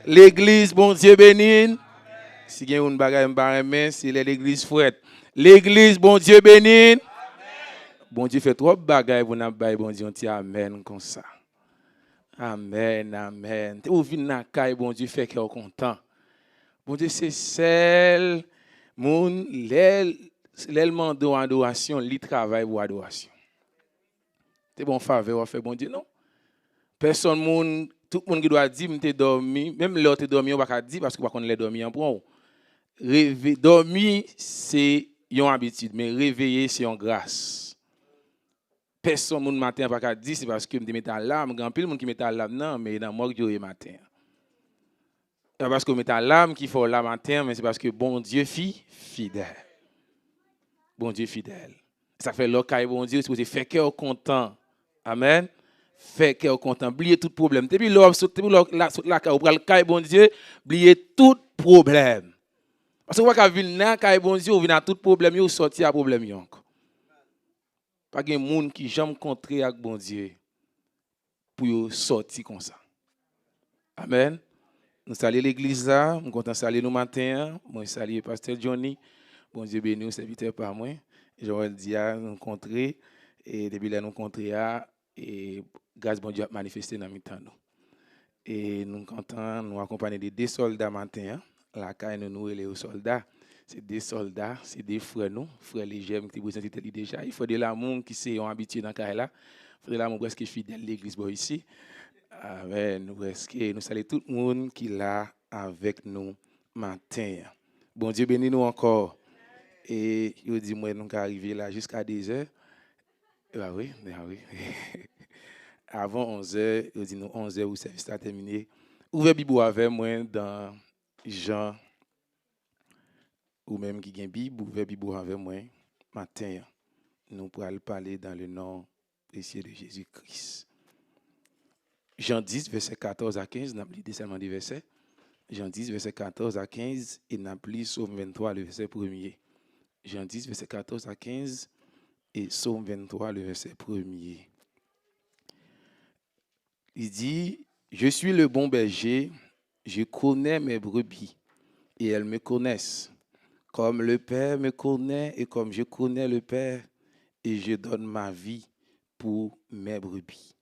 L'église, bon Dieu béni. Si il y a une bagarre, c'est l'église fouette. L'église, bon Dieu béni. Bon Dieu fait trop de bagailles pour nous bailler, bon Dieu, on dit amen comme ça. Amen, amen. Ou vin na caille, bon Dieu fait qu'on content. Bon Dieu, c'est celle, moun, l'élément d'adoration, li travail pour adoration. C'est bon faveur, on fait bon Dieu, non? Personne, moun, tout le monde qui doit dire, m'te dormi, même l'autre dormi, on va pas dire parce que pas qu'on les dormi en point. Rêver, dormir, c'est une habitude, mais réveiller, c'est une grâce. Personne moun matin pas dire c'est parce que me met alarme, grand pile monde qui met alarme non, mais dans mort jour matin. C'est parce que met alarme qu'il faut la matin, mais c'est parce que bon Dieu fidèle. Bon Dieu fidèle. Ça fait local bon Dieu, c'est faire cœur content. Amen. Faire cœur content, oublier tout problème. Depuis là la bon Dieu, oublier tout problème. Parce que vous avez vu là bon Dieu, vous venez à tout problème, vous sortir à problème encore. Pas de monde qui jamais rencontré avec bon Dieu pour sortir comme ça. Amen. Nous saluons l'église là, nous comptons saluer nous matin, moi saluer pasteur Johnny. Bon Dieu béni nous serviteur par moi. Joël Dia nous rencontrer et depuis là nous rencontrer et grâce bon Dieu a manifesté dans mi-temps nous. Et nous comptons nous accompagner des deux soldats matin, la caille nous les soldats. C'est des soldats, c'est des frères nous, frères légers qui présentent déjà. Il faut de l'amour qui sont habitués dans la là. Il faut de l'amour presque fidèle l'église ici. Amen. Nous saluons tout le monde qui est là avec nous matin. Bon Dieu bénis nous encore. Et il dit moi nous arriver là jusqu'à 10 heures. Ah oui. Avant 11 heures, il dit nous 11 heures où le service a terminé. Ouvrez Bible avec moi dans Jean ou même qui gagne Bible, ouvrez Bible avec moi matin. Nous pourrons parler dans le nom précieux de Jésus-Christ. Jean 10, verset 14 à 15, nous avons lu seulement des versets. Jean 10, verset 14 à 15, et nous avons lu Psaume 23, le verset 1er. Jean 10, verset 14 à 15, et Psaume 23, le verset 1er. Il dit, je suis le bon berger, je connais mes brebis, et elles me connaissent. Comme le Père me connaît et comme je connais le Père, et je donne ma vie pour mes brebis.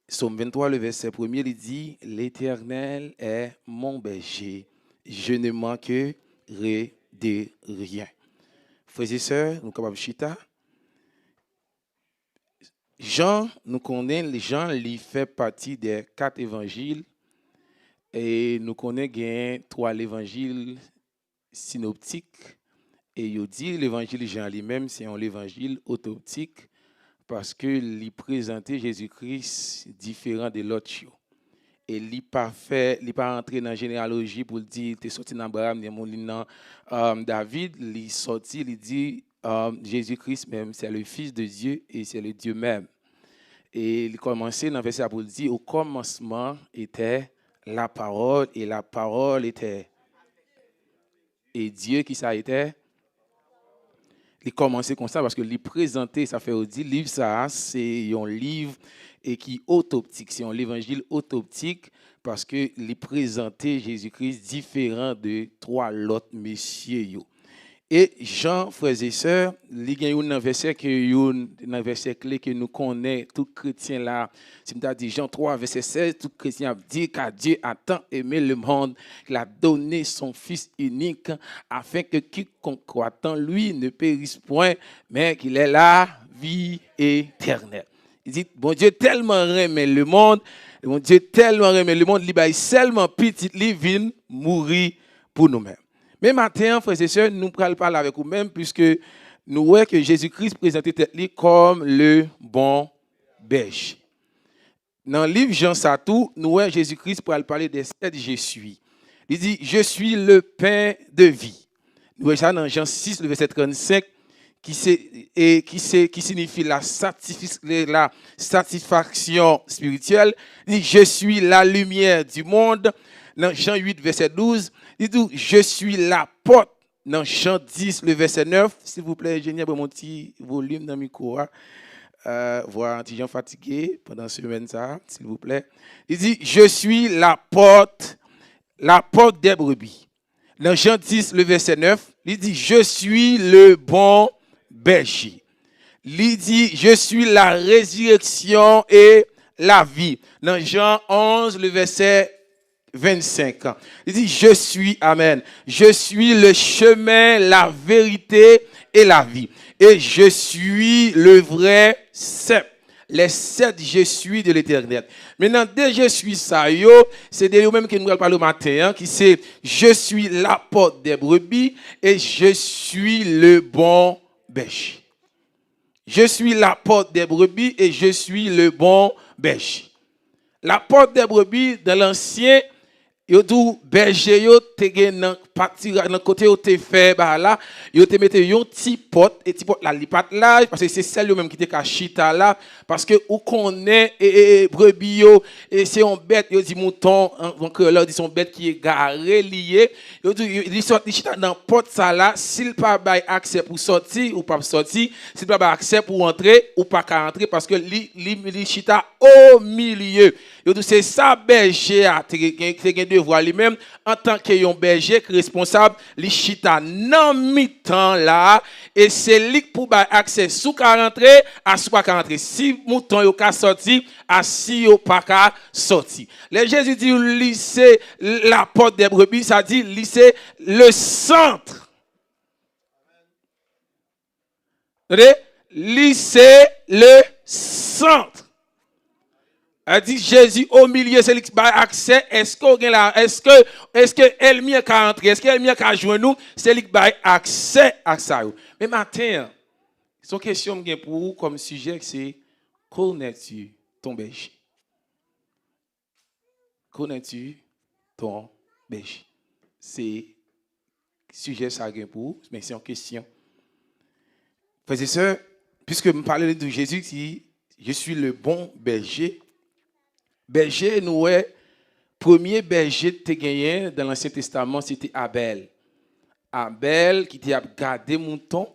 Psaume 23, le verset 1er, il dit, l'Éternel est mon berger, je ne manquerai de rien. Frères et sœurs, nous sommes capables de chita. Jean, nous connaissons, Jean, il fait partie des 4 évangiles, et nous connaissons 3 évangiles synoptique et il dit l'évangile Jean lui-même c'est un évangile autoptique parce que il présentait Jésus-Christ différent de l'autre et il pas entrer dans la généalogie pour dire t'es sorti dans Abraham dans David il sorti il dit Jésus-Christ même c'est le fils de Dieu et c'est le Dieu même et il commençait dans verset pour dire au commencement était la parole et la parole était et Dieu qui ça était, il commençait comme ça parce que il présentait, ça fait dire livre ça, c'est un livre et qui autoptique, c'est un évangile autoptique parce que il présentait Jésus-Christ différent de 3 autres messieurs. Et Jean, frères et sœurs, il y a un verset clé que nous connaissons, tout chrétien là. Si nous dit Jean 3, verset 16, tout chrétien dit qu'à Dieu a tant aimé le monde qu'il a donné son Fils unique afin que quiconque croit en lui ne périsse point, mais qu'il ait la vie éternelle. Il dit, bon Dieu tellement aimé le monde, bon Dieu tellement aimé le monde, il a seulement petit, il vient mourir pour nous-mêmes. Mais maintenant, frères et sœurs, nous allons parler avec vous-même puisque nous voyons que Jésus-Christ présentait lui comme le bon berger. Dans le livre Jean Satou, nous voyons Jésus-Christ pour parler des 7 je suis. Il dit, je suis le pain de vie. Nous voyons ça dans Jean 6, le verset 35, qui signifie la satisfaction spirituelle. Il dit, je suis la lumière du monde. Dans Jean 8, verset 12, il dit, je suis la porte. Dans Jean 10, le verset 9, s'il vous plaît, ingénieur, pour mon petit volume dans le micro, voir un petit gens fatigué pendant cette semaine, ça, s'il vous plaît. Il dit, je suis la porte la porte des brebis. Dans Jean 10, le verset 9, il dit, je suis le bon berger. Il dit, je suis la résurrection et la vie. Dans Jean 11, le verset 25. Il dit, je suis, amen, je suis le chemin, la vérité et la vie. Et je suis le vrai cep. Les 7 je suis de l'éternel. Maintenant, dès je suis ça, c'est de lui-même que nous allons parler au matin, qui c'est je suis la porte des brebis et je suis le bon berger. Je suis la porte des brebis et je suis le bon berger. La porte des brebis, dans l'ancien, yo tout berger yo te gen nan parti nan côté yo te fait ba là yo te mette yon petit pot et petit pot là li pat là parce que c'est celle yo même qui te ka chita là parce que ou connaît et brebis yo et c'est un bête yo dit mouton donc là dit son bête qui est garé lié yo dit il sorti chita dans pot ça là s'il pas bail accès pour sortir ou pas sortir s'il pas bail accès pour entrer ou pas ka entrer parce que li chita au milieu yo dit c'est ça berger a te devoir lui-même en tant que un berger responsable li chita nan mi-temps là et c'est lui pour ba accès sous ka rentrer à sous pas ka rentrer si mouton yo ka sorti à si yo pas ka sorti les Jésus dit li c'est la porte des brebis ça dit li c'est le centre li c'est le centre. Elle dit Jésus au milieu, c'est lui qui a accès. Est-ce que elle mieux qu'à entrer? Est-ce qu'elle mieux qu'à joindre nous? C'est lui qui a accès à ça. Mais matin, son question pour vous comme sujet, c'est connais-tu ton berger? Connais-tu ton berger? C'est sujet ça pour vous, mais c'est une question. Frères et sœurs, puisque vous parlez de Jésus qui je suis le bon berger. Berger, nous, premier berger que tu as gagné dans l'Ancien Testament, c'était Abel. Abel qui a gardé mouton.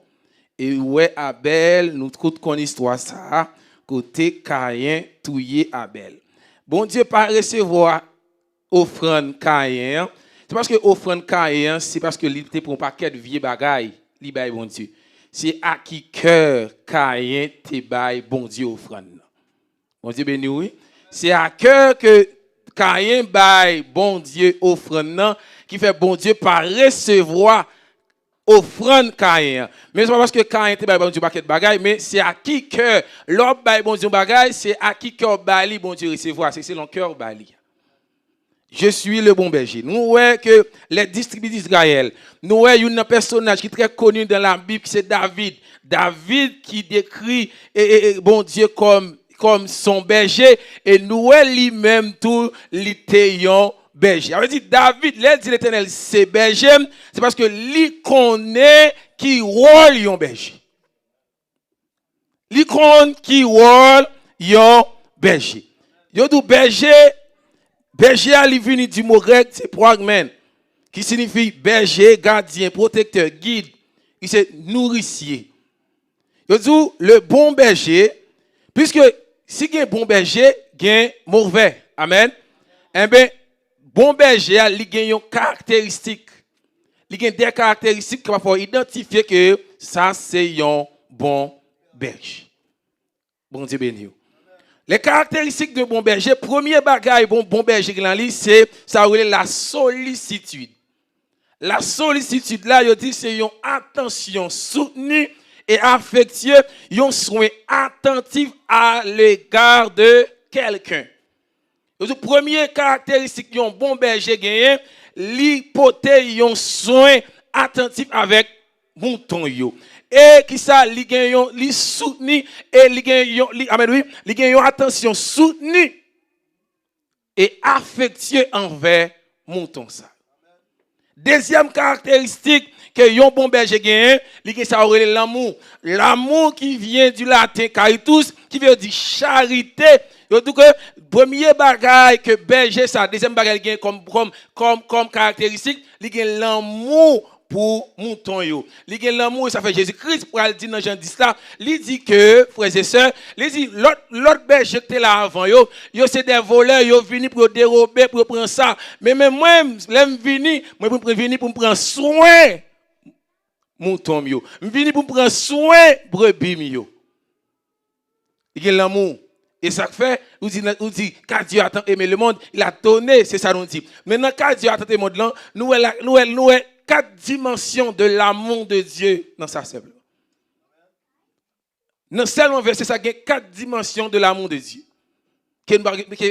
Et ouais, Abel, nous connaissons l'histoire ça, côté Caïn, touillé Abel. Bon Dieu, pas recevoir offrande Caïn. C'est parce que offrande Caïn, c'est parce que il était pour un paquet de vieux bagailles, li bay bon Dieu. C'est à qui cœur Caïn te bay bon Dieu offrande. Bon Dieu béni oui. C'est à cœur que Caïn baille bon Dieu offrande qui fait bon Dieu par recevoir offrande Caïn. Mais c'est pas parce que Caïn te baille bon Dieu paquet de bagaille, mais c'est à qui cœur l'homme baille bon Dieu bagaille, c'est à qui cœur baille bon Dieu recevoir, c'est selon cœur baille. Je suis le bon berger. Nous voyons que les distributeurs d'Israël, nous voyons un personnage qui est très connu dans la Bible, c'est David. David qui décrit bon Dieu comme son berger et nous lui-même tout l'étayon berger. On dit David, l'aide de l'Éternel, c'est berger, c'est parce que lui connaît qui rôle yon berger. Lui connaît qui rôle yon berger. Yon du berger a li venu du mot grec, c'est pragmen, qui signifie berger, gardien, protecteur, guide, qui c'est nourricier. Yon du le bon berger, puisque si il y a un bon berger, il y a un mauvais. Amen. Eh bien, bon berger, il y a une caractéristique. Il y a des caractéristiques qu'il faut identifier que ça, c'est un bon berger. Bon Dieu béni. Les caractéristiques de bon berger, premier bagage bon berger, c'est ça la sollicitude. La sollicitude, là, il dit c'est une attention soutenue et affectueux, yon soin attentif à l'égard de quelqu'un. Le premier caractéristique yon bon berger gagne, l'hypothèse yon soin attentif avec mouton yo. Et qui ça li gagne yon li soutenu et li gagne yon amen oui, li gagne yon attention soutenue et affectueux envers mouton ça. Deuxième caractéristique que yon bon berger gagne, li ça aurait l'amour. L'amour qui vient du latin caritus, qui veut dire charité. Yo dit que premier bagage que berger ça, deuxième bagage gagne comme caractéristique, li gagne l'amour pour mouton yo. Li gen l'amour, ça fait Jésus-Christ pour le dire dans Jean 10 là, il dit que frères et sœurs, il dit l'autre berger qui était là avant yo c'est des voleurs, yo vini pour dérober pour prendre ça. Mais même moi l'aime vini, moi pour venir pour me prendre soin mouton yo. Me vini pour prendre soin brebis yo. Il gen l'amour. Et ça fait, nous dit, quand Dieu a tant aimé le monde, il a donné, c'est ça nous dit. Maintenant, quand Dieu a tant aimé le monde, nous avons 4 dimensions de l'amour de Dieu dans sa seule. Dans seulement verset, ça a 4 dimensions de l'amour de Dieu. Que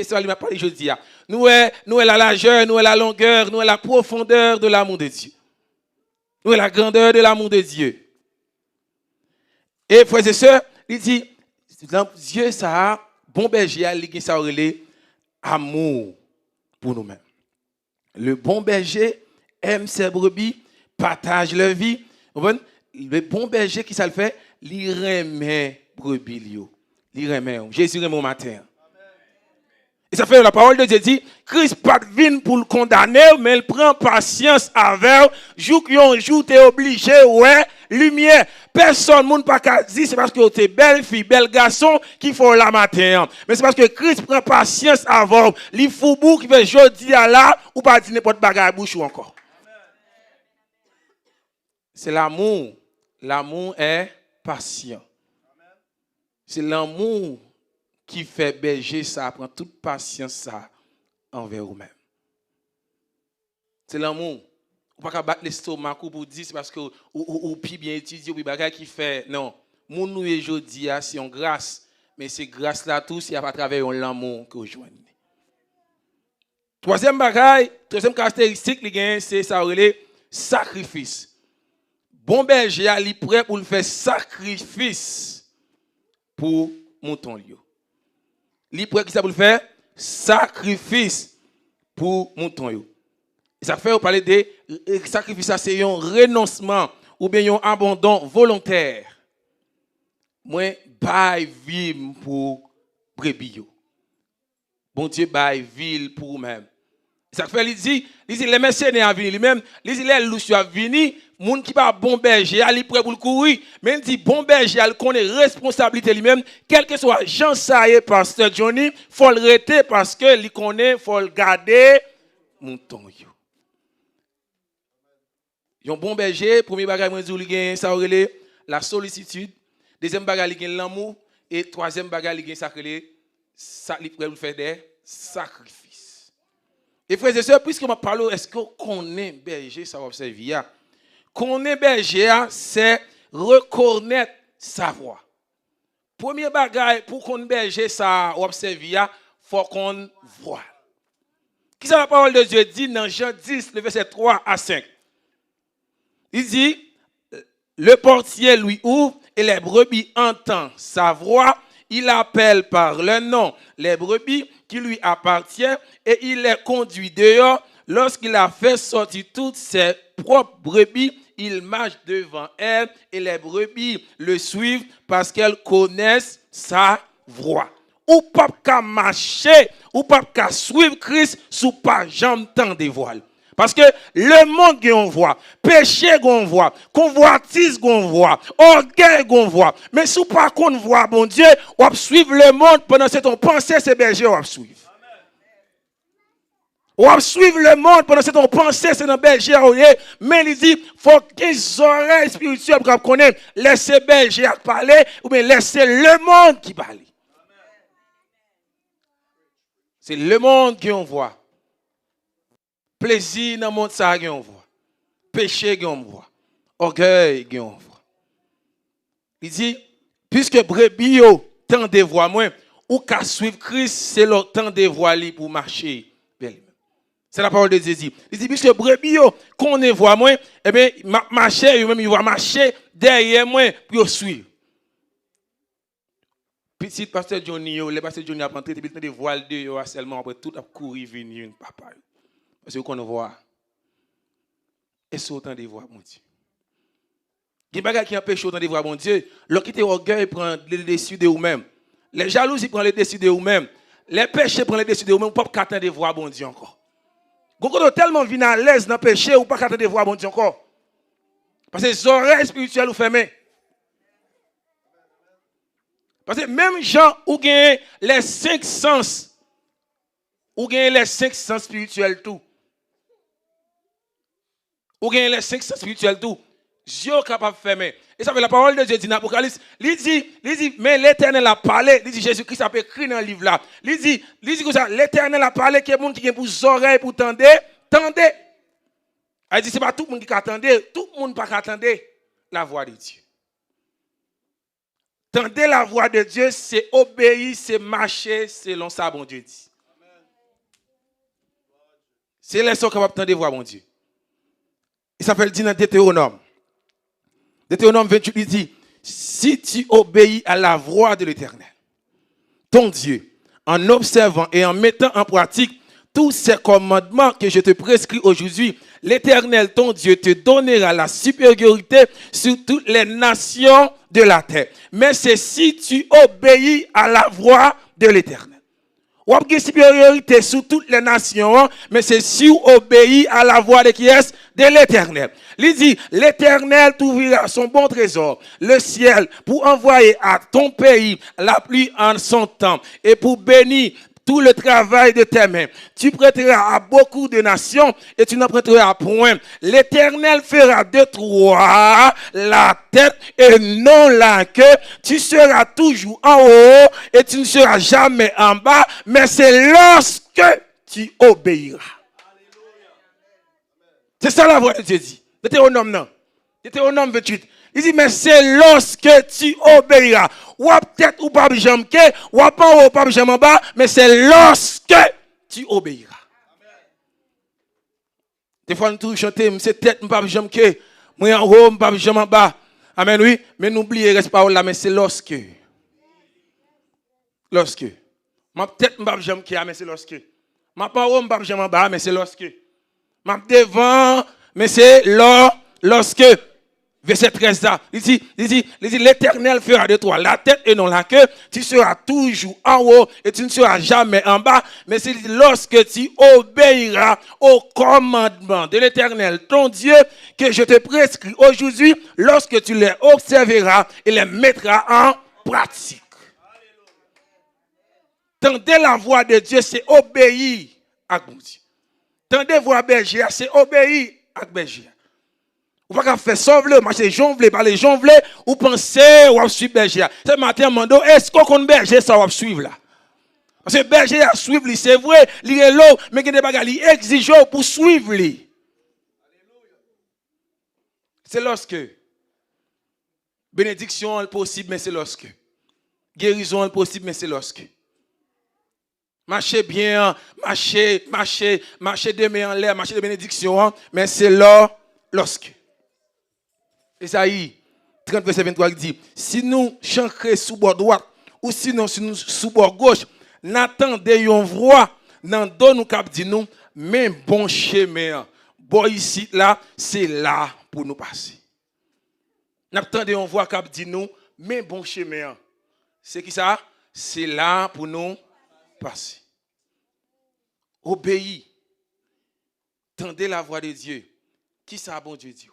ça m'a parlé aujourd'hui. Nous avons la largeur, nous avons la longueur, nous avons la profondeur de l'amour de Dieu. Nous avons la grandeur de l'amour de Dieu. Et frères et sœurs, il dit, Dieu, ça a bon berger, il ça amour pour nous-mêmes. Le bon berger aime ses brebis, partage leur vie. Le bon berger qui ça le fait, il remet brebis. Il remet. Jésus remet au matin. Et ça fait la parole de Dieu dit, Christ pas vient pour le condamner, mais il prend patience avec jour qu'on joue, tu es obligé, ouais, lumière. Personne ne peut pas dire c'est parce que tu es belle fille, bel garçon qui font la matin. Mais c'est parce que Christ prend patience avec les foubous qui fait jeudi à là, ou pas dire n'importe bagarre bouche ou encore. C'est l'amour. L'amour est patient. C'est l'amour qui fait berger ça, prend toute patience ça envers vous-même. C'est l'amour. Vous ne pouvez pas battre l'estomac pour dire c'est parce que ou puis bien étudier ou bien qui fait non. Mon nous aujourd'hui c'est une grâce, mais c'est grâce là tout c'est à travers l'amour que vous joignez. Troisième caractéristique c'est ça relève sacrifice. Bon berger il est prêt pour le faire sacrifice pour mouton lieu. Li prêt qui ça pour le faire sacrifice pour mouton yo. Ça fait parler de sacrifice ça c'est un renoncement ou bien un abandon volontaire. Moi bail vie pour brebis yo. Bon Dieu bail ville pour même. Ça fait il dit les mercenaires venir lui-même, il dit les loups a venir moun qui pas bon berger, il prêt pour le courir, mais il dit bon berger, il connaît responsabilité lui-même, quel que soit Jean Saye, pasteur Johnny, faut le rester parce que il connaît, faut le garder mouton yo. Yon bon berger, premier bagage moi dit il ça relé la sollicitude, deuxième bagage il gagne l'amour et troisième bagage il gagne ça relé ça il prêt pour faire des sacrifices. Et frères et sœurs, puisque je parle, est-ce qu'on est berger, ça va observer. Qu'on est berger, c'est reconnaître sa voix. Premier bagage, pour qu'on berger, ça va observer, il faut qu'on voit. Qu'est-ce que la parole de Dieu dit dans Jean 10, le verset 3 à 5? Il dit, le portier lui ouvre et les brebis entendent sa voix. Il appelle par leur nom les brebis qui lui appartiennent et il les conduit dehors. Lorsqu'il a fait sortir toutes ses propres brebis, il marche devant elles et les brebis le suivent parce qu'elles connaissent sa voix. Ou pas qu'à marcher, ou pas qu'à suivre Christ sous pas jamais temps de voile. Parce que le monde qu'on voit, péché qu'on voit, convoitise qu'on voit, orgueil qu'on voit. Mais si pas qu'on voit, bon Dieu, on va suivre le monde pendant que ton pensée, c'est berger, on va suivre. On va suivre le monde pendant que ton pensée, c'est dans berger, mais il dit, il faut qu'ils oreilles spirituelles pour connaître, laisser berger parler, ou bien laisser le monde qui parle. C'est le monde qu'on voit. Plaisir dans le monde, ça, on voit. Péché, on voit. Orgueil, on voit. Il dit, puisque brebis, tant de voix, moi, ou qu'à suivre Christ, c'est le temps de voix pour marcher. C'est la parole de Jésus. Il dit, puisque brebis, qu'on ne voit moi, eh bien, marcher, même il va marcher derrière moi pour suivre. Petit pasteur Johnny, le pasteur Johnny a rentré, il de voile de seulement après tout a couru venir papa. Parce qu'on voit. Et c'est autant de voix, mon Dieu. Il y a des choses qui empêchent autant de voix, mon Dieu. Lorsqu'il est orgueil, prend le dessus de vous-même. Les jalousies prennent le dessus de vous-même. Les péchés prennent le dessus de vous-même. Vous ne pouvez pas attendre de voix, mon Dieu, encore. Vous êtes tellement venu à l'aise dans le péché, vous ne pouvez pas attendre de voix, mon Dieu, encore. Parce que les oreilles spirituelles ou fermées. Parce que même gens ou gagnent les 5 sens, ou gagnent les 5 sens spirituels tout. Ou gagnent les 5 sens spirituels tout. Dieu est capable de fermer. Et ça fait la parole de Dieu dit dans l'Apocalypse. Il dit, mais l'Éternel a parlé. Il dit, Jésus-Christ a écrit dans le livre là. Il dit comme ça, l'Éternel a parlé, qu'il y a des gens qui ont pour oreilles pour tendre. Il dit, ce n'est pas tout le monde qui attend. Tout le monde ne peut pas attendre la voix de Dieu. Tendez la voix de Dieu, c'est obéir, c'est marcher selon ça, bon Dieu dit. C'est les gens qui vont tendre la voix, bon Dieu. Il s'appelle dit dans Deutéronome. Deutéronome 28, il dit, si tu obéis à la voix de l'Éternel, ton Dieu, en observant et en mettant en pratique tous ces commandements que je te prescris aujourd'hui, l'Éternel, ton Dieu, te donnera la supériorité sur toutes les nations de la terre. Mais c'est si tu obéis à la voix de l'Éternel. Ou avez supériorité sur toutes les nations, mais c'est si vous obéissez à la voix de qui est de l'Éternel. Il dit, l'Éternel t'ouvrira son bon trésor, le ciel, pour envoyer à ton pays la pluie en son temps et pour bénir tout le travail de tes mains. Tu prêteras à beaucoup de nations et tu n'en prêteras point. L'Éternel fera de toi la tête et non la queue. Tu seras toujours en haut et tu ne seras jamais en bas, mais c'est lorsque tu obéiras. C'est ça la voix de Dieu dit. Deutéronome 28. Il dit, mais c'est lorsque tu obéiras. Ou peut-être ou pas jamais, ou pas ou pas jamais en bas, mais c'est lorsque tu obéiras. Des fois, nous toujours chanter, c'est tête, pas jamais, moi en haut, pas jamais en bas. Amen, oui. Mais n'oubliez, reste pas là, mais c'est lorsque. Lorsque. Ma tête, pas jamais, mais c'est lorsque. Ma pas haut, pas jamais en bas, mais c'est lorsque. Ma devant, mais c'est lorsque. Verset 13 là, il dit, l'Éternel fera de toi la tête et non la queue, tu seras toujours en haut et tu ne seras jamais en bas, mais c'est lorsque tu obéiras au commandement de l'Éternel, ton Dieu, que je te prescris aujourd'hui, lorsque tu les observeras et les mettras en pratique. Tendez la voix de Dieu, c'est obéir à Dieu. Tendez la voix berger, c'est obéir à berger. Ou pas faire sauver, marcher jonvler, parler jonvler, ou penser ou suivre berger. Ce matin, mando, est-ce qu'on berger ça va suivre là? Parce que berger à suivre, c'est vrai, il est là, mais il y a des bagages, il exige pour suivre. C'est lorsque bénédiction est possible, mais c'est lorsque guérison est possible, mais c'est lorsque marcher bien, marcher de main en l'air, marcher de bénédiction, mais c'est là lorsque. Esaïe 30, verset 23, il dit, si nous chanterons sous bord droit, ou sinon sous bord gauche, n'attendez une voix, n'en donne nous cap dit nous, mais bon chemin, bon ici, là, c'est là pour nous passer. N'attendez une voix cap dit nous, mais bon chemin. C'est qui ça? C'est là pour nous passer. Obéis. Tendez la voix de Dieu. Qui ça, bon Dieu dit?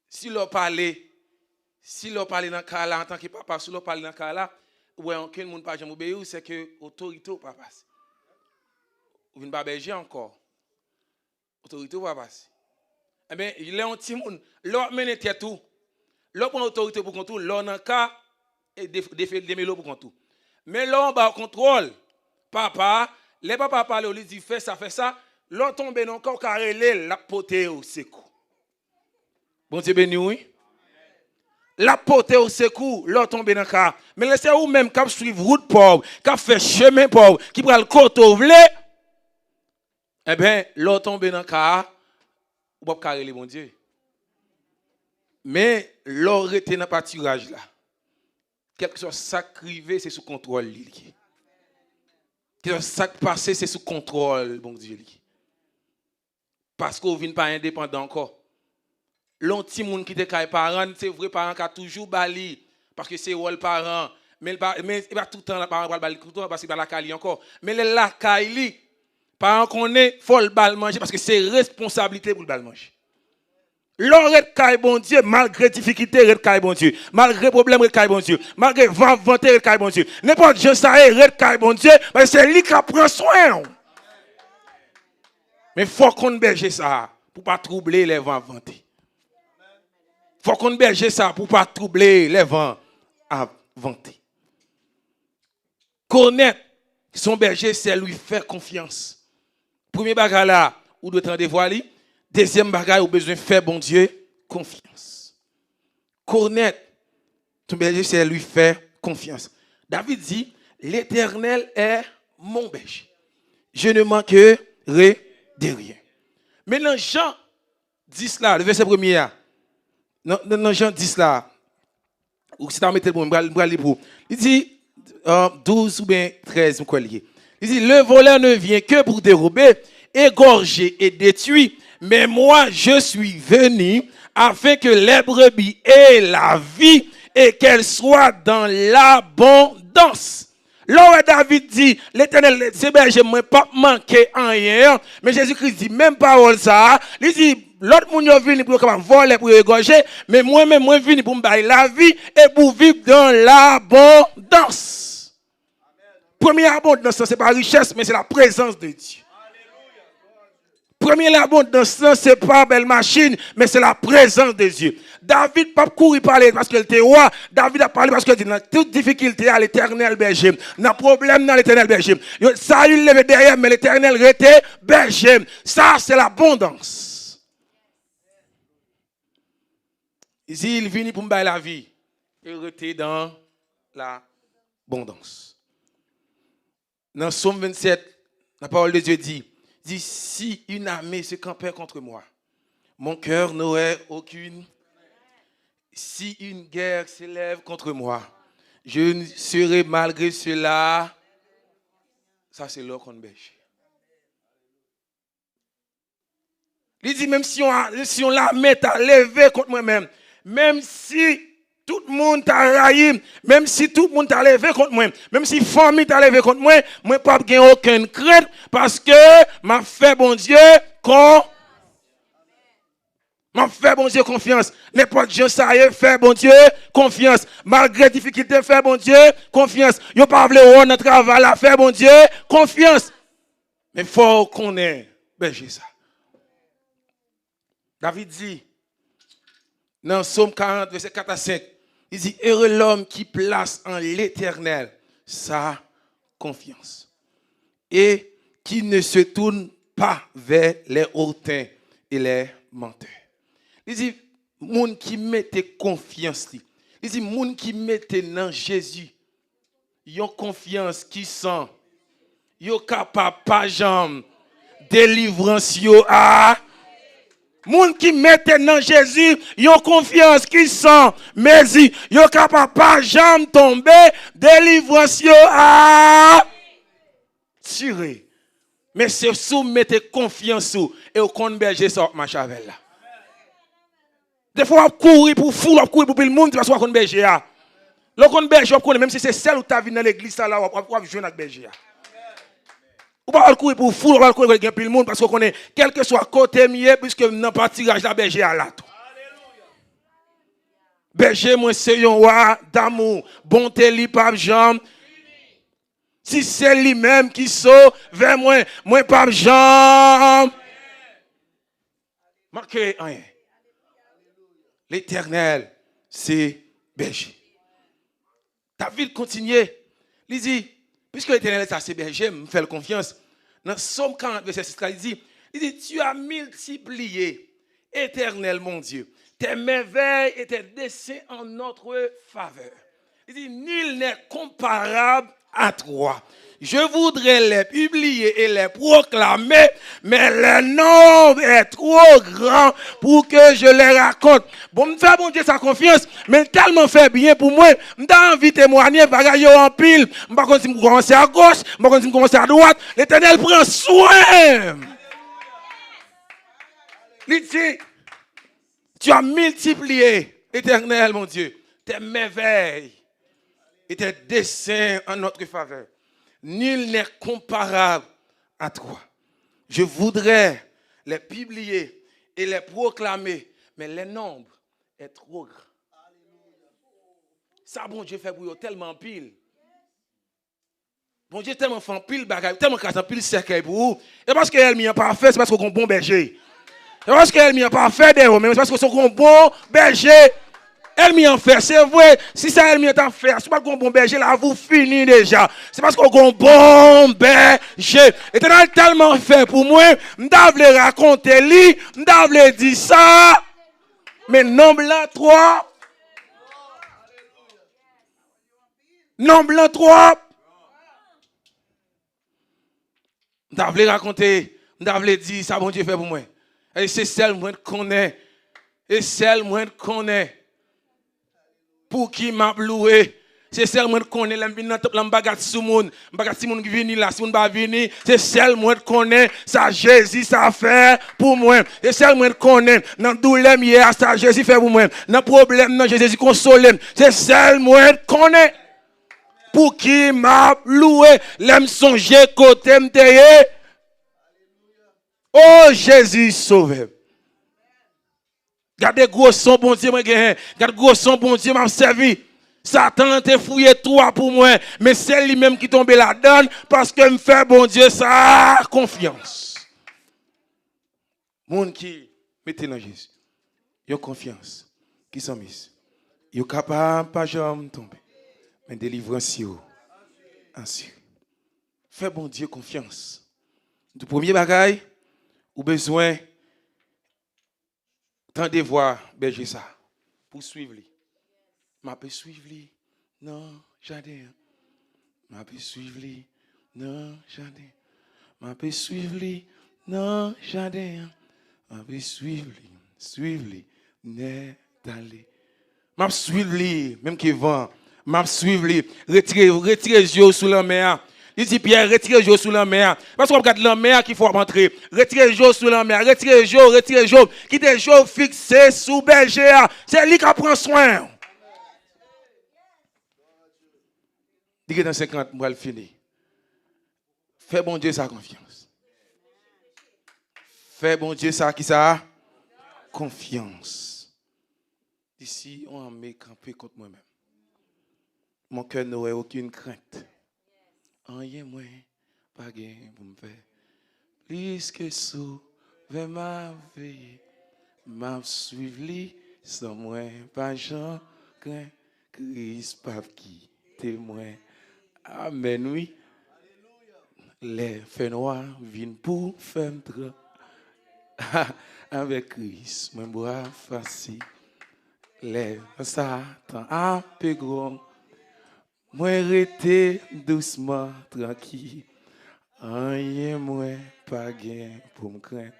Si l'on parle dans le cas là, en tant que papa, si l'on parle dans le cas là, où aucun monde pas jamais obéir, c'est que l'autorité ne va pas passer. Ou ne pas berger encore. L'autorité ne va pas passer. Eh bien, il est un petit monde. L'on mène tout. L'on prend l'autorité pour contrôler. L'on dans le cas, et des mélos pour contrôler. Mais l'on va contrôle. Papa, les papas parlent, ils disent fais ça. L'on tombe dans le corps carré, la poté au secours. Bon Dieu béni, oui. La poté au secours, l'on tombe dans le cas. Mais laissez vous même qui suivre route pauvre, qui fait chemin pauvre, qui prend le côté ouvlé. Eh bien, l'on tombe dans le cas, ou pas carré, bon Dieu. Mais l'on rete dans le pâturage là. Quelque chose sacrivé, c'est sous contrôle. Quelque chose ça passé, c'est sous contrôle, bon Dieu. Parce qu'on ne vient pas indépendant encore. L'anti monde qui te caille parent, c'est vrai parent qui a toujours bali parce que c'est rôle parent, mais il va tout le temps la parent va bali tout le temps parce qu'il va la caille encore. Mais la caille parent connaît faut le bal manger parce que c'est responsabilité pour le bal manger. L'on red bon Dieu, malgré difficulté, red bon Dieu. Malgré problème, red bon Dieu. Malgré vanté, red bon Dieu. N'importe qui ça est, red bon Dieu, parce que c'est lui qui prend soin. Mais il faut qu'on berger ça pour ne pas troubler les vents vantés. Il faut qu'on berger ça pour ne pas troubler les vents vantés. Connaître son berger, c'est lui faire confiance. Premier bagage là, ou doit t'en dévoiler. Deuxième bagage, ou besoin de faire, bon Dieu, confiance. Connaître ton berger, c'est lui faire confiance. David dit, l'Éternel est mon berger. Je ne manquerai de rien. Mais dans Jean 10 là, le verset premier, dans Jean 10 là, ou si tu as mis le bon, il dit 12 ou bien 13, il dit, le voleur ne vient que pour dérober, égorger et détruire. Mais moi, je suis venu afin que les brebis aient la vie et qu'elles soient dans l'abondance. Là où David dit, l'Éternel, c'est bien, je ne pas manquer en rien. Mais Jésus-Christ dit, même parole ça, il dit, l'autre monde est venu pour voler, pour égorger, mais moi-même, je suis venu pour me donner la vie et pour vivre dans l'abondance. Première abondance, ce n'est pas la richesse, mais c'est la présence de Dieu. Première abondance, ce n'est pas belle machine, mais c'est la présence de Dieu. David n'a pas couru parler parce qu'il était roi. David a parlé parce qu'il dit, dans toute difficulté, à l'Éternel berger. Dans problème, dans l'Éternel berger. Ça, il levait derrière, mais l'Éternel était berger. Ça, c'est l'abondance. Ici, il vient pour me donner la vie. Il était dans l'abondance. Dans Somme 27, la parole de Dieu dit, si une armée se campait contre moi, mon cœur n'aurait aucune. Si une guerre s'élève contre moi, je ne serai malgré cela. Ça, c'est l'or qu'on berger. Il dit, même si on l'armée t'a levé contre moi-même, même si tout le monde t'a raillé, même si tout le monde t'a levé contre moi, même si la famille t'a levé contre moi, moi pas gagner aucune crainte parce que m'a fait bon Dieu m'a fait bon Dieu confiance. N'importe qui ça y est, fait bon Dieu confiance. Malgré difficulté, fait bon Dieu confiance. Yo pas vle on notre travail là, fait bon Dieu confiance. Mais faut qu'on ait berger ça. David dit dans Psaume 40 verset 4 à 5, il dit, heureux l'homme qui place en l'Éternel sa confiance et qui ne se tourne pas vers les hautains et les menteurs. Il dit, moun qui mette confiance, il dit, moun qui mette dans Jésus, yon confiance qui sent, yon capable pas jambe, délivrance yo a. Moun qui mette dans Jésus, yon confiance qui sent, mais yon capable pas jamais tomber, délivrance yo a tiré. Mais c'est sous mettez confiance sous et au compte berger sort ma chavel là. Des fois on courir pour fou, on courir pour le monde parce qu'on compte berger là. Le compte berger on connaît même si c'est celle où tu as vu dans l'église là, on jouer avec berger là. Ou pas courir pour fou, on va courir avec le monde parce qu'on connaît quel que soit côté mieux puisque n'a pas tirage la berger à là. Berger moi c'est un roi d'amour, bonté li pas jambe. Si c'est lui-même qui sauve vers moi pas jambe. Marquez rien. L'Éternel c'est berger. David continue, il dit puisque l'Éternel c'est berger, me fait confiance. Dans Somme 40 verset 6 il dit tu as multiplié Éternel mon Dieu tes merveilles et tes desseins en notre faveur. Il dit nul n'est comparable à toi. Je voudrais les publier et les proclamer, mais le nombre est trop grand pour que je les raconte. Bon, me fait bon Dieu sa confiance, mais tellement fait bien pour moi, m'da envie de témoigner, bagaille en pile, m'pa kon si me commencer à gauche, m'pa kon si me commencer à droite, l'Éternel prend soin. Il dit, tu as multiplié, Éternel mon Dieu, tes merveilles et tes desseins en notre faveur. Nul n'est comparable à toi. Je voudrais les publier et les proclamer, Mais le nombre est trop grand. Ça, bon Dieu fait pour eux tellement pile. Bon Dieu tellement fait pile bagaille, tellement casse pile cercueil pour vous. Et parce qu'elle m'y a pas fait, c'est parce qu'on bon berger. Et parce qu'elle m'y a pas fait mais c'est parce que son bon berger. Elle m'y en fait, c'est vrai. Si ça elle m'y en fait, c'est pas qu'on bon berger là, vous finissez déjà. C'est parce qu'on bon berger. Et tellement fait pour moi, m'davle raconter lui, m'davle dire ça. Mais nombre là 3. Nombre là 3. M'davle raconter, m'davle dire ça bon Dieu fait pour moi. Et c'est celle moi connais. Et celle moi connais. Pour qui m'a loué. C'est celle moi connais l'ambagat sous moun, m'bagat si moun qui vini là, si moun pas vini, c'est celle moi connais ça Jésus ça fait pour moi. C'est celle moi connais dans douleur hier ça Jésus fait pour moi. Dans problème non Jésus console. C'est celle moi connais. Pour qui m'a loué, l'aime songer côté m'teye. Oh Jésus sauve. Gardez gros son bon Dieu, moi gagne. Gardez gros son bon Dieu m'a servi. Satan te fouillé toi pour moi, mais c'est lui-même qui tombe là-dedans parce que me fait bon Dieu ça confiance. Monde qui mettez dans Jésus. Yo confiance. Qui sont mis. Yo capable pas jamais tomber. Mais délivrance yo. Ainsi. Fais bon Dieu confiance. Du premier bagaille ou besoin tant de voir berger ça pour suivre lui. M'a peut suivre lui. Non, jardin. M'a peut suivre lui. Non, jardin. M'a peut suivre lui. Non, jardin. M'a peut suivre lui. Suivre lui. N'est d'aller. M'a suivre lui, même qui vend. M'a suivre lui. Retirer yeux sous la mer. Il dit Pierre, retirez les yeux sous la mer. Parce qu'on regarde la mer qu'il faut rentrer. Retirez les yeux sous la mer. Retirez les yeux. Quittez les yeux fixés sous berger. C'est lui qui prend soin. Dis que dans 50 mois, il finit. Fais bon Dieu sa confiance. Fais bon Dieu ça qui ça? Confiance. D'ici, on met camper contre moi-même. Mon cœur n'aurait aucune crainte. Rien moins, pas gain pour me faire. Plus que sauve ma vie, m'a suivi sans moi, pas Jean, craint, Christ, pape qui témoin. Amen, oui. Les faits noirs viennent pour faire avec Christ, mon bras facile. Les Satan a peu gros. Moi, rester doucement, tranquille. Rien moins, pas gain pour me craindre.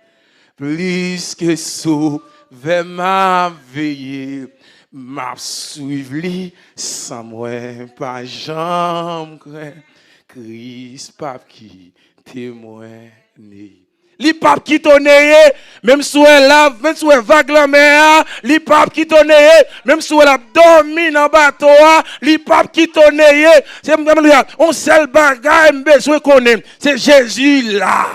Plus que sauve ma veille, m'a suivi sans moi, pas jamais craindre. Christ, pape qui témoigne. Li pape qui tonne, même sous la, même sous vague la mer, li pape qui tonne, même sous la domine en bateau, li pape qui tonne, c'est on seul bagaille besoin connaître, c'est Jésus là.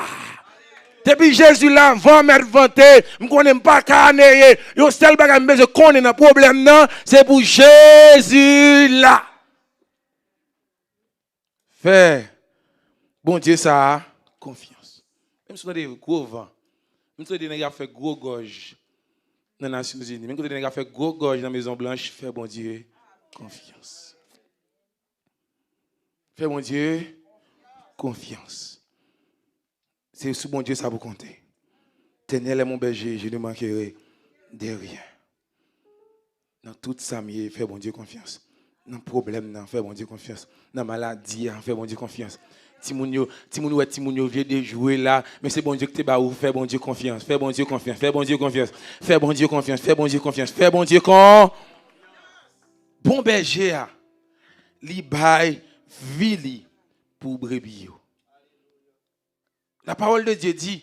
Depuis Jésus là, vent m'être vanté, me connais pas caner, yo seul bagaille besoin connaître un problème non, c'est pour Jésus là. Fait bon Dieu ça confiance. Même si on a des gros vents, même si on a fait gros gorge dans les Nations Unies, même si on a fait gros gorge dans la Maison Blanche, fais bon Dieu confiance. Fais bon Dieu confiance. C'est sous bon Dieu ça vous compter. Tenez-le mon berger, je ne manquerai de rien. Dans toute sa mienne, fais bon Dieu confiance. Dans le problème, fais bon Dieu confiance. Dans la maladie, fais bon Dieu confiance. Timounio vient de jouer là, mais c'est bon Dieu que tu vas faire bon Dieu confiance, fais bon Dieu confiance, fais bon Dieu confiance, fais bon Dieu confiance, fais bon Dieu confiance, fais bon Dieu confiance. Bon berger, li bay vili pour brebis. La parole de Dieu dit,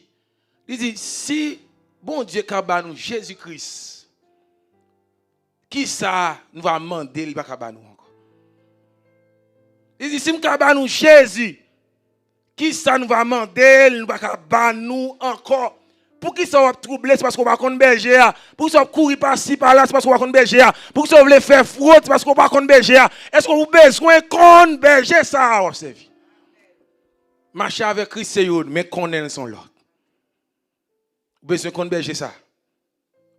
il dit si bon Dieu kaba nous Jésus-Christ, qui ça nous va demander il va kaba nous encore. Il dit si nous kaba nous Jésus, qui ça nous va demander, nous va nous encore. Pour qui ça va troubler, c'est parce qu'on va contre berger. Pour qui ça va courir par-ci, par-là, c'est parce qu'on va contre berger. Pour qui ça va faire fraude, c'est parce qu'on va contre berger. Est-ce qu'on a besoin qu'on berger ça à observer? Marcher avec Christ, c'est yon, mais connaître son lot. Besoin qu'on berger ça.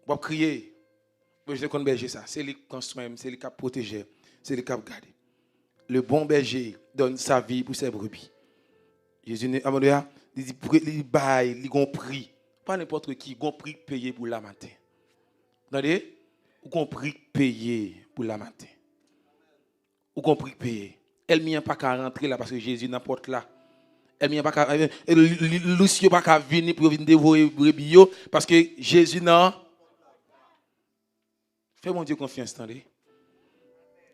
On va crier. Besoin qu'on berger ça. C'est lui qui construit, c'est lui qui protège, c'est lui qui garde. Le bon berger donne sa vie pour ses brebis. Jésus, il dit, il baille, il a un prix. Pas n'importe qui, il a un prix payé pour la matin. Vous entendez? Il a un prix payé pour la matin. Il a un prix payé. Elle n'y a pas qu'à rentrer là parce que Jésus n'importe là. Elle n'y a pas qu'à Lucio pas qu'à venir pour venir dévorer brebis parce que Jésus n'a. Fais mon Dieu confiance, attendez.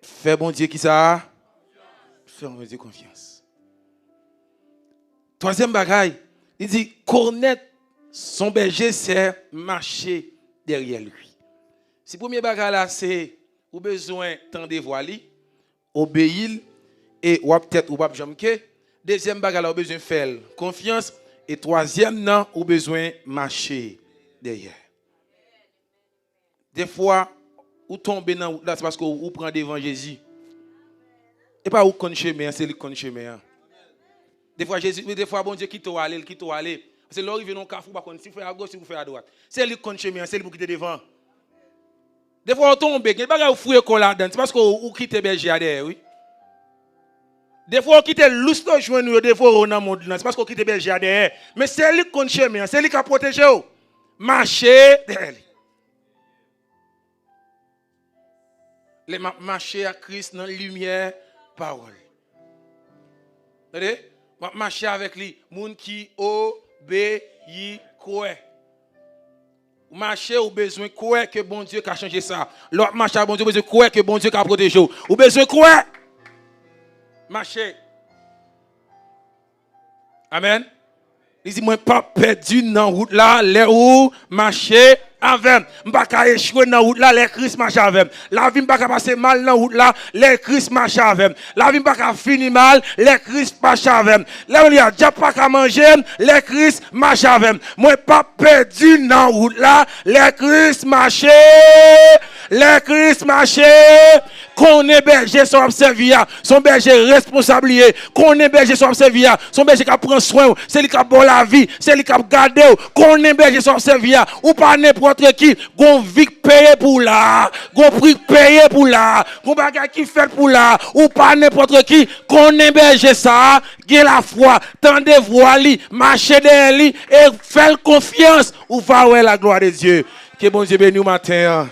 Fais bon Dieu qui ça? Fais mon Dieu confiance. Troisième bagaille, il dit connaître son berger, c'est marcher derrière lui. Si premier bagaille là, c'est ou besoin tendre voile, obéir et ou peut-être ou pas jamais. Deuxième bagaille, ou besoin faire confiance et troisième non, ou besoin marcher derrière. Des fois, ou tomber dans là, c'est parce que vous prenez devant Jésus. Et pas où connaît chemin, c'est lui qui connaît chemin. Des fois Jésus, mais des fois bon Dieu qui t'a aller. Parce que là il vient dans carrefour, par contre, si vous faites à gauche, si vous faites à droite. C'est lui qui connaît chemin, c'est lui qui quitte devant. Des fois on tombe, il y a pas vous fouiller là-dedans, c'est parce que vous quittez berger derrière, oui. Des fois on quitte louste joindre, des fois on dans monde là, c'est parce qu'on quitte berger derrière. Mais c'est lui qui connaît chemin, c'est lui qui a protégé vous. Marchez derrière. Les marcher à Christ dans la lumière, parole. Vous voyez? Marcher avec lui, moun qui obéit quoi? Marcher ou besoin quoi que bon Dieu a changé ça? L'autre marcher à bon Dieu besoin quoi que bon Dieu a protégé? Ou besoin quoi? Marcher. Amen. Il dit moi pas perdu dans route là, les où marcher avec. M'pas ka échouer dans route là, les Christ marche avec. La vie m'pas ka passer mal dans route là, les Christ marche avec. La vie m'pas ka finir mal, les Christ marche avec. Là il y a déjà pas ka manger, les Christ marche avec. Moi pas perdu dans route là, les Christ marcher. Les Christ marcher. Qu'on est berger son observia, son berger responsable, qu'on est berger son observia, son berger qui prend soin, c'est lui qui a bon la vie, c'est lui qui a gardé, qu'on est berger son observia, ou pas n'importe qui, qu'on vit payer pour là, qu'on prix payer pour là, qu'on bagage qui fait pour là, ou pas n'importe qui, qu'on est berger ça, gagne la foi, tendez voix li, marchez derrière lui et faites confiance, ou va ouais la gloire de Dieu. Que bon Dieu bénisse matin.